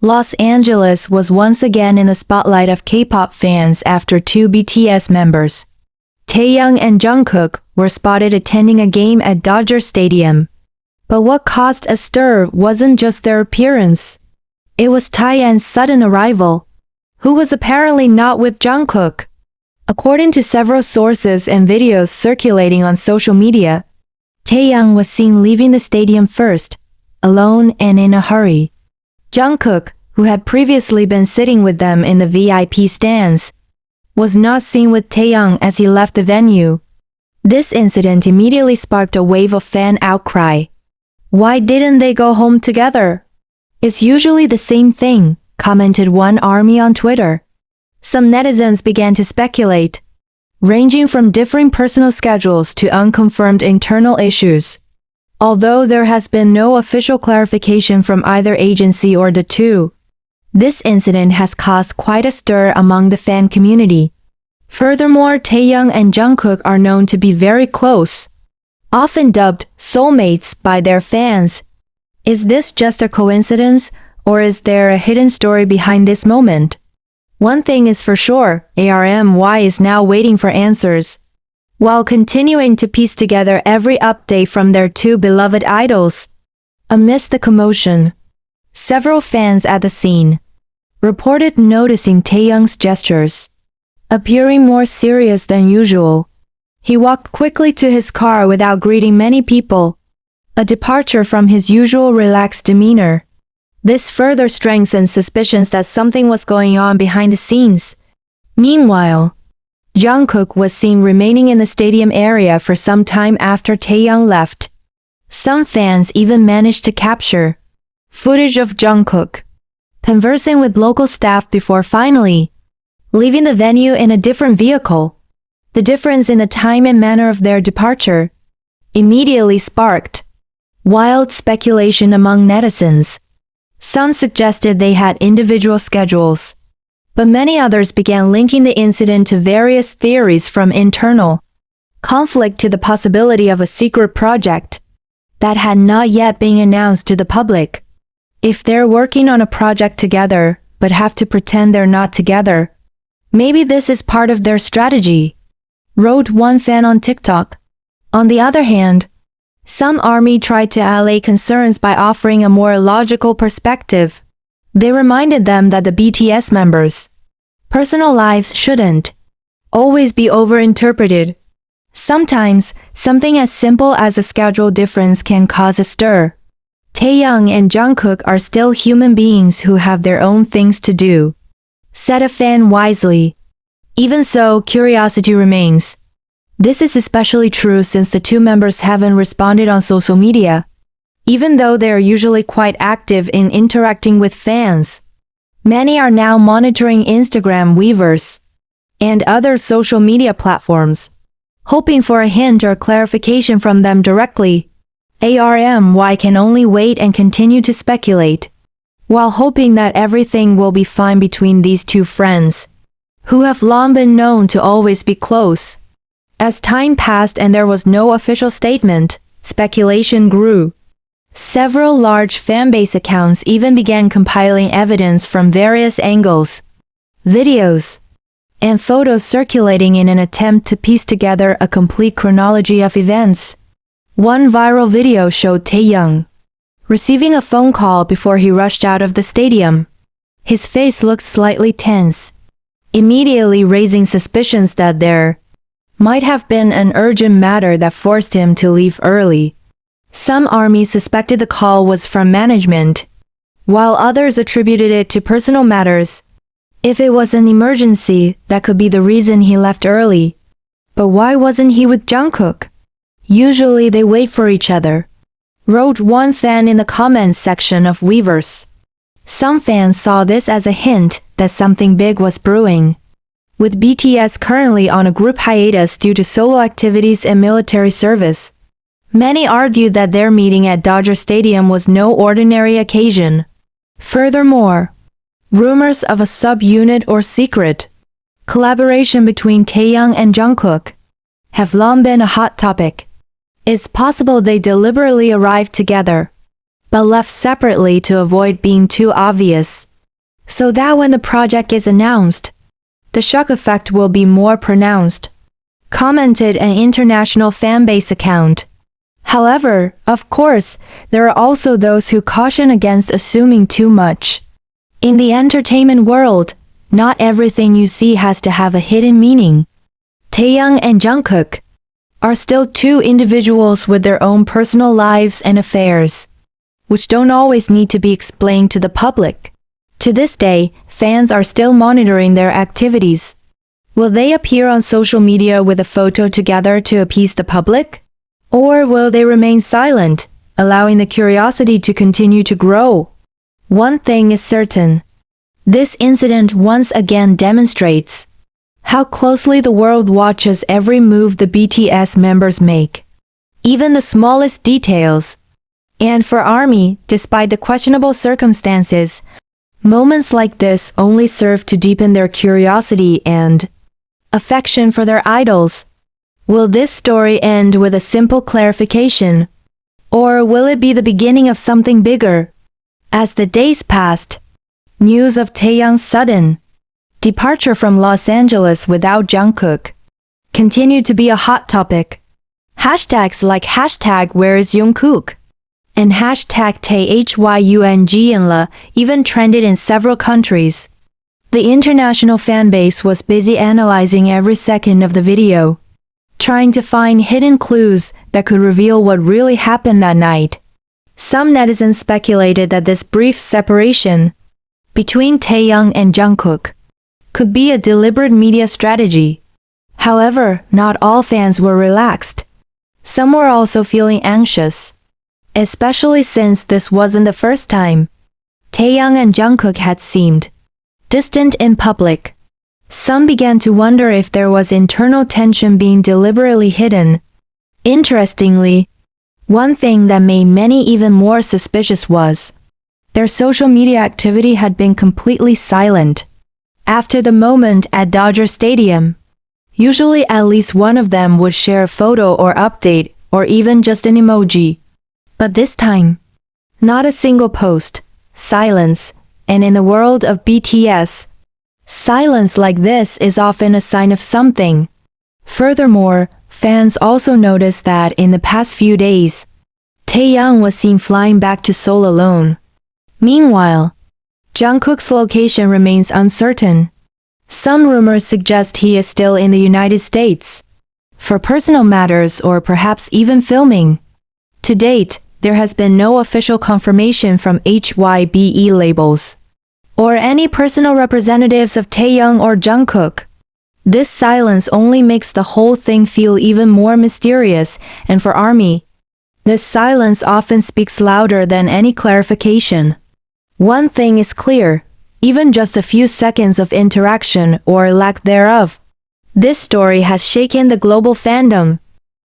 Los Angeles was once again in the spotlight of K-pop fans after two BTS members, Taehyung and Jungkook, were spotted attending a game at Dodger Stadium. But what caused a stir wasn't just their appearance. It was Taehyung's sudden arrival, who was apparently not with Jungkook. According to several sources and videos circulating on social media, Taehyung was seen leaving the stadium first, alone and in a hurry. Jungkook, who had previously been sitting with them in the VIP stands, was not seen with Taehyung as he left the venue. This incident immediately sparked a wave of fan outcry. Why didn't they go home together? It's usually the same thing, commented one army on Twitter. Some netizens began to speculate, ranging from differing personal schedules to unconfirmed internal issues. Although there has been no official clarification from either agency or the two, this incident has caused quite a stir among the fan community. Furthermore, Taehyung and Jungkook are known to be very close, often dubbed soulmates by their fans. Is this just a coincidence, or is there a hidden story behind this moment? One thing is for sure, ARMY is now waiting for answers, while continuing to piece together every update from their two beloved idols. Amidst the commotion, several fans at the scene reported noticing Taehyung's gestures, appearing more serious than usual. He walked quickly to his car without greeting many people, a departure from his usual relaxed demeanor. This further strengthens suspicions that something was going on behind the scenes. Meanwhile, Jungkook was seen remaining in the stadium area for some time after Taehyung left. Some fans even managed to capture footage of Jungkook conversing with local staff before finally leaving the venue in a different vehicle. The difference in the time and manner of their departure immediately sparked wild speculation among netizens. Some suggested they had individual schedules, but many others began linking the incident to various theories, from internal conflict to the possibility of a secret project that had not yet been announced to the public. If they're working on a project together but have to pretend they're not together, maybe this is part of their strategy, wrote one fan on TikTok. On the other hand, some ARMY tried to allay concerns by offering a more logical perspective. They reminded them that the BTS members' personal lives shouldn't always be overinterpreted. Sometimes, something as simple as a schedule difference can cause a stir. Taehyung and Jungkook are still human beings who have their own things to do, said a fan wisely. Even so, curiosity remains. This is especially true since the two members haven't responded on social media, even though they are usually quite active in interacting with fans. Many are now monitoring Instagram, Weverse, and other social media platforms, hoping for a hint or clarification from them directly. ARMY can only wait and continue to speculate, while hoping that everything will be fine between these two friends, who have long been known to always be close. As time passed and there was no official statement, speculation grew. Several large fanbase accounts even began compiling evidence from various angles, videos, and photos circulating in an attempt to piece together a complete chronology of events. One viral video showed Taehyung receiving a phone call before he rushed out of the stadium. His face looked slightly tense, immediately raising suspicions that there might have been an urgent matter that forced him to leave early. Some ARMY suspected the call was from management, while others attributed it to personal matters. If it was an emergency, that could be the reason he left early. But why wasn't he with Jungkook? Usually they wait for each other, wrote one fan in the comments section of Weverse. Some fans saw this as a hint that something big was brewing. With BTS currently on a group hiatus due to solo activities and military service, many argued that their meeting at Dodger Stadium was no ordinary occasion. Furthermore, rumors of a sub-unit or secret collaboration between Taehyung and Jungkook have long been a hot topic. It's possible they deliberately arrived together, but left separately to avoid being too obvious. So that when the project is announced, the shock effect will be more pronounced, commented an international fanbase account. However, of course, there are also those who caution against assuming too much. In the entertainment world, not everything you see has to have a hidden meaning. Taehyung and Jungkook are still two individuals with their own personal lives and affairs, which don't always need to be explained to the public. To this day, fans are still monitoring their activities. Will they appear on social media with a photo together to appease the public? Or will they remain silent, allowing the curiosity to continue to grow? One thing is certain. This incident once again demonstrates how closely the world watches every move the BTS members make, even the smallest details. And for ARMY, despite the questionable circumstances, moments like this only serve to deepen their curiosity and affection for their idols. Will this story end with a simple clarification? Or will it be the beginning of something bigger? As the days passed, news of Taehyung's sudden departure from Los Angeles without Jungkook continued to be a hot topic. Hashtags like hashtag where is Jungkook and hashtag Taehyung even trended in several countries. The international fanbase was busy analyzing every second of the video, trying to find hidden clues that could reveal what really happened that night. Some netizens speculated that this brief separation between Taehyung and Jungkook could be a deliberate media strategy. However, not all fans were relaxed. Some were also feeling anxious, especially since this wasn't the first time Taehyung and Jungkook had seemed distant in public. Some began to wonder if there was internal tension being deliberately hidden. Interestingly, one thing that made many even more suspicious was their social media activity had been completely silent. After the moment at Dodger Stadium, usually at least one of them would share a photo or update or even just an emoji. But this time, not a single post, silence, and in the world of BTS, silence like this is often a sign of something. Furthermore, fans also noticed that in the past few days, Taehyung was seen flying back to Seoul alone. Meanwhile, Jungkook's location remains uncertain. Some rumors suggest he is still in the United States for personal matters or perhaps even filming. To date, there has been no official confirmation from HYBE labels or any personal representatives of Taehyung or Jungkook. This silence only makes the whole thing feel even more mysterious, and for ARMY, this silence often speaks louder than any clarification. One thing is clear, even just a few seconds of interaction or lack thereof, this story has shaken the global fandom.